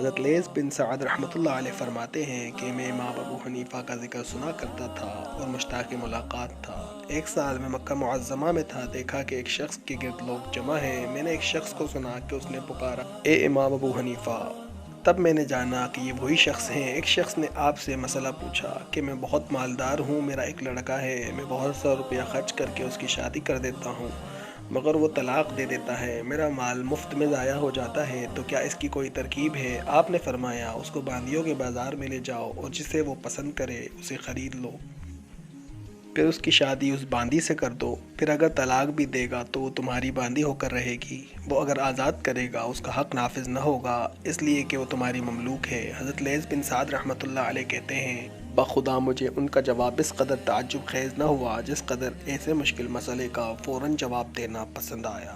حضرت لیث بن سعد رحمۃ اللہ علیہ فرماتے ہیں کہ میں امام ابو حنیفہ کا ذکر سنا کرتا تھا اور مشتاق ملاقات تھا۔ ایک سال میں مکہ معظمہ میں تھا، دیکھا کہ ایک شخص کے گرد لوگ جمع ہیں۔ میں نے ایک شخص کو سنا کہ اس نے پکارا، اے امام ابو حنیفہ! تب میں نے جانا کہ یہ وہی شخص ہیں۔ ایک شخص نے آپ سے مسئلہ پوچھا کہ میں بہت مالدار ہوں، میرا ایک لڑکا ہے، میں بہت سا روپیہ خرچ کر کے اس کی شادی کر دیتا ہوں مگر وہ طلاق دے دیتا ہے، میرا مال مفت میں ضائع ہو جاتا ہے، تو کیا اس کی کوئی ترکیب ہے؟ آپ نے فرمایا، اس کو باندیوں کے بازار میں لے جاؤ اور جسے وہ پسند کرے اسے خرید لو، پھر اس کی شادی اس باندی سے کر دو، پھر اگر طلاق بھی دے گا تو وہ تمہاری باندی ہو کر رہے گی، وہ اگر آزاد کرے گا اس کا حق نافذ نہ ہوگا اس لیے کہ وہ تمہاری مملوک ہے۔ حضرت لیث بن سعد رحمۃ اللہ علیہ کہتے ہیں، بخدا مجھے ان کا جواب اس قدر تعجب خیز نہ ہوا جس قدر ایسے مشکل مسئلے کا فوراً جواب دینا پسند آیا۔